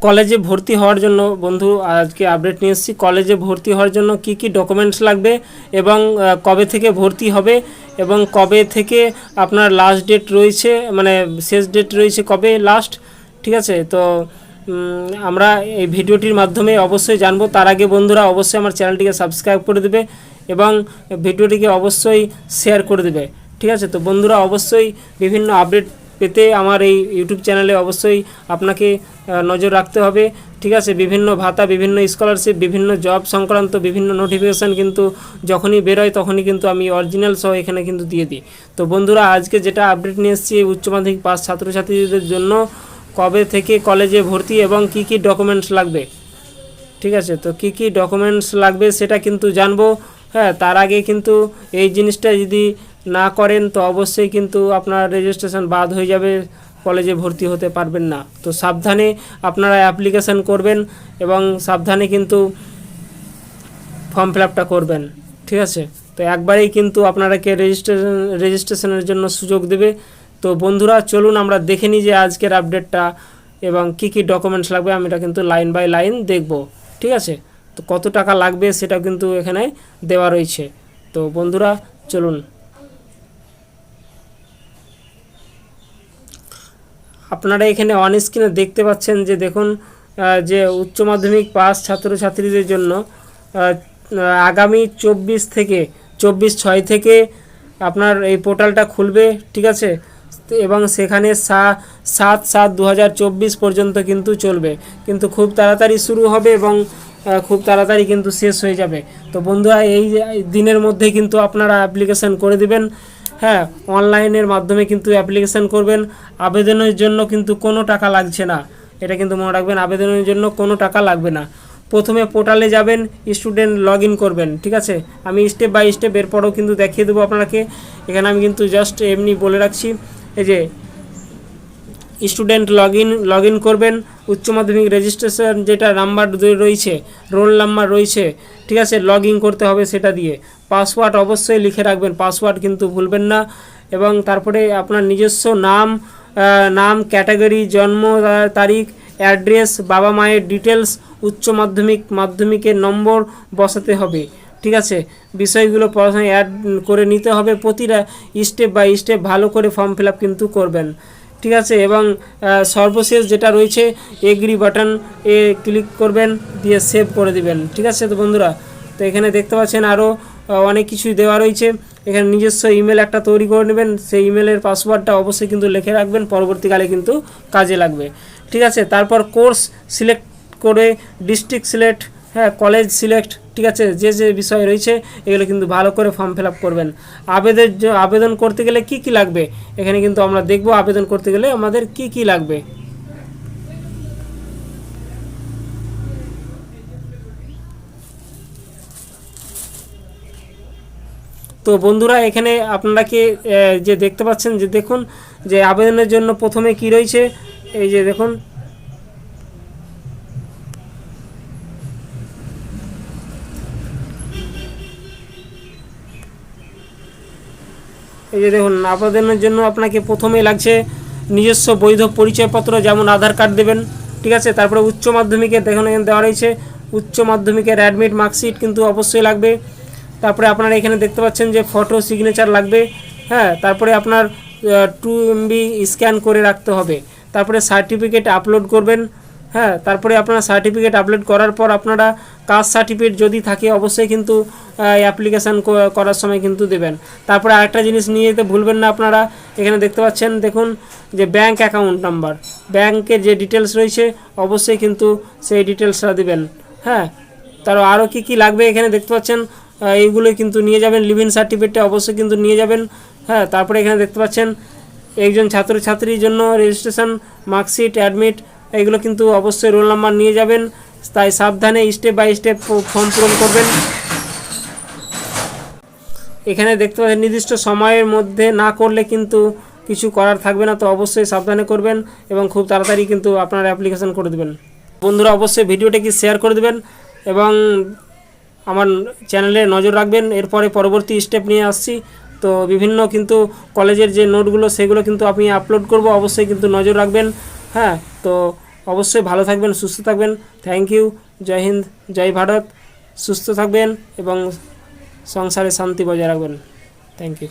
কলেজে ভর্তি হওয়ার জন্য বন্ধু আজকে আপডেট নিয়ে এসেছি। কলেজে ভর্তি হওয়ার জন্য কি কি ডকুমেন্টস লাগবে এবং কবে থেকে ভর্তি হবে এবং কবে থেকে আপনার লাস্ট ডেট রয়েছে, মানে শেষ ডেট রয়েছে কবে লাস্ট, ঠিক আছে। তো আমরা এই ভিডিওটির মাধ্যমে অবশ্যই জানবো। তার আগে বন্ধুরা অবশ্যই আমার চ্যানেলটিকে সাবস্ক্রাইব করে দেবে এবং ভিডিওটিকে অবশ্যই শেয়ার করে দেবে, ঠিক আছে। তো বন্ধুরা অবশ্যই বিভিন্ন আপডেট পেতে আমার এই ইউটিউব চ্যানেলে অবশ্যই আপনাকে নজর রাখতে হবে, ঠিক আছে। বিভিন্ন ভাতা, বিভিন্ন স্কলারশিপ, বিভিন্ন জব সংক্রান্ত বিভিন্ন নোটিফিকেশান কিন্তু যখনই বেরোয় তখনই কিন্তু আমি অরিজিনাল সহ এখানে কিন্তু দিয়ে দিই। তো বন্ধুরা আজকে যেটা আপডেট নিয়ে এসেছি উচ্চ মাধ্যমিক পাস ছাত্রছাত্রীদের জন্য কবে থেকে কলেজে ভর্তি এবং কি কি ডকুমেন্টস লাগবে, ঠিক আছে। তো কি কি ডকুমেন্টস লাগবে সেটা কিন্তু জানবো। হ্যাঁ, তার আগে কিন্তু এই জিনিসটা যদি না করেন তো অবশ্যই কিন্তু আপনার রেজিস্ট্রেশন বাদ হয়ে যাবে, কলেজে ভর্তি হতে পারবেন না। তো সাবধানে আপনারা অ্যাপ্লিকেশান করবেন এবং সাবধানে কিন্তু ফর্ম ফিল আপটা করবেন, ঠিক আছে। তো একবারেই কিন্তু আপনারাকে রেজিস্ট্রেশনের জন্য সুযোগ দেবে। তো বন্ধুরা চলুন আমরা দেখে নিই যে আজকের আপডেটটা এবং কি কি ডকুমেন্টস লাগবে। আমি এটা কিন্তু লাইন বাই লাইন দেখব, ঠিক আছে। তো কত টাকা লাগবে সেটা কিন্তু এখানে দেওয়া রয়েছে। তো বন্ধুরা চলুন, আপনারা এখানে অন স্ক্রিনে দেখতে পাচ্ছেন যে দেখুন যে উচ্চ মাধ্যমিক পাস ছাত্রছাত্রীদের জন্য আগামী 24/6 থেকে আপনার এই পোর্টালটা খুলবে, ঠিক আছে। এবং সেখানে 7/7/2024 পর্যন্ত কিন্তু চলবে, কিন্তু খুব তাড়াতাড়ি শুরু হবে এবং খুব তাড়াতাড়ি কিন্তু শেষ হয়ে যাবে। তো বন্ধুরা এই দিনের মধ্যে কিন্তু আপনারা অ্যাপ্লিকেশান করে দিবেন। হ্যাঁ, অনলাইনের মাধ্যমে কিন্তু অ্যাপ্লিকেশান করবেন। আবেদনের জন্য কিন্তু কোনো টাকা লাগছে না, এটা কিন্তু মনে রাখবেন, আবেদনের জন্য কোনো টাকা লাগবে না। প্রথমে পোর্টালে যাবেন, স্টুডেন্ট লগ ইন করবেন, ঠিক আছে। আমি স্টেপ বাই স্টেপ এরপরও কিন্তু দেখিয়ে দেবো আপনাকে। এখানে আমি কিন্তু জাস্ট এমনি বলে রাখছি, এই যে স্টুডেন্ট লগ ইন করবেন। উচ্চ মাধ্যমিক রেজিস্ট্রেশন যেটা নাম্বার রয়েছে, রোল নাম্বার রয়েছে, ঠিক আছে, লগ ইন করতে হবে সেটা দিয়ে। পাসওয়ার্ড অবশ্যই লিখে রাখবেন, পাসওয়ার্ড কিন্তু ভুলবেন না। এবং তারপরে আপনার নিজস্ব নাম, ক্যাটাগরি, জন্ম তারিখ, অ্যাড্রেস, বাবা মায়ের ডিটেলস, উচ্চ মাধ্যমিকের নম্বর বসাতে হবে, ঠিক আছে। বিষয়গুলো পড়াশোনায় অ্যাড করে নিতে হবে। প্রতিটা স্টেপ বাই স্টেপ ভালো করে ফর্ম ফিল আপ কিন্তু করবেন, ঠিক আছে। এবং সর্বশেষ যেটা রয়েছে এগ্রি বাটন এ ক্লিক করবেন, দিয়ে সেভ করে দিবেন, ঠিক আছে। তো বন্ধুরা তো এখানে দেখতে পাচ্ছেন আরও অনেক কিছুই দেওয়া রয়েছে। এখানে নিজস্ব ইমেল একটা তৈরি করে নেবেন, সেই ইমেলের পাসওয়ার্ডটা অবশ্যই কিন্তু লিখে রাখবেন, পরবর্তীকালে কিন্তু কাজে লাগবে, ঠিক আছে। তারপর কোর্স সিলেক্ট করে ডিস্ট্রিক্ট সিলেক্ট, হ্যাঁ, কলেজ সিলেক্ট, ঠিক আছে। যে যে বিষয় রয়েছে এগুলো কিন্তু ভালো করে ফর্ম ফিল আপ করবেন। আবেদন করতে গেলে কি কি লাগবে এখানে কিন্তু আমরা দেখব, আবেদন করতে গেলে আমাদের কি কি লাগবে। তো বন্ধুরা এখানে আপনাকে যে দেখতে পাচ্ছেন যে দেখুন যে আবেদনের জন্য প্রথমে কি রয়েছে, এই যে দেখুন আবেদনের জন্য আপনাকে প্রথমেই লাগছে নিজস্ব বৈধ পরিচয়পত্র, যেমন আধার কার্ড দেবেন, ঠিক আছে। তারপরে উচ্চ মাধ্যমিকের দেখুন এখানে দেওয়া রয়েছে উচ্চ মাধ্যমিকের অ্যাডমিট মার্কশিট কিন্তু অবশ্যই লাগবে। তারপরে আপনারা এখানে দেখতে পাচ্ছেন যে ফটো সিগনেচার লাগবে, হ্যাঁ। তারপরে আপনার 2 MB স্ক্যান করে রাখতে হবে। তারপরে সার্টিফিকেট আপলোড করবেন, হ্যাঁ। তারপরে আপনারা সার্টিফিকেট আপলোড করার পর আপনারা কাস্ট সার্টিফিকেট যদি থাকে অবশ্যই কিন্তু অ্যাপ্লিকেশান করার সময় কিন্তু দেবেন। তারপরে আরেকটা জিনিস নিয়ে যেতে ভুলবেন না আপনারা, এখানে দেখতে পাচ্ছেন দেখুন যে ব্যাঙ্ক অ্যাকাউন্ট নাম্বার, ব্যাংকের যে ডিটেলস রয়েছে অবশ্যই কিন্তু সেই ডিটেলসটা দেবেন, হ্যাঁ। আরও কি কি লাগবে এখানে দেখতে পাচ্ছেন, এইগুলো কিন্তু নিয়ে যাবেন। লিভিং সার্টিফিকেটটা অবশ্যই কিন্তু নিয়ে যাবেন, হ্যাঁ। তারপরে এখানে দেখতে পাচ্ছেন একজন ছাত্রছাত্রীর জন্য রেজিস্ট্রেশন মার্কশিট, অ্যাডমিট, এগুলো কিন্তু অবশ্যই রোল নাম্বার নিয়ে যাবেন। তাই সাবধানে স্টেপ বাই স্টেপ ফর্ম পূরণ করবেন। এখানে দেখতে পাচ্ছেন নির্দিষ্ট সময়ের মধ্যে না করলে কিন্তু কিছু করার থাকবে না, তো অবশ্যই সাবধানে করবেন এবং খুব তাড়াতাড়ি কিন্তু আপনারা অ্যাপ্লিকেশান করে দেবেন। বন্ধুরা অবশ্যই ভিডিওটাকে শেয়ার করে দেবেন এবং আমার চ্যানেলে নজর রাখবেন। এরপরে পরবর্তী স্টেপ নিয়ে আসছি। তো বিভিন্ন কিন্তু কলেজের যে নোটগুলো সেগুলো কিন্তু আমি আপলোড করব, অবশ্যই কিন্তু নজর রাখবেন, হ্যাঁ। তো অবশ্যই ভালো থাকবেন, সুস্থ থাকবেন। Thank you. জয় হিন্দ, জয় ভারত। সুস্থ থাকবেন এবং সংসারে শান্তি বজায় রাখবেন। Thank you.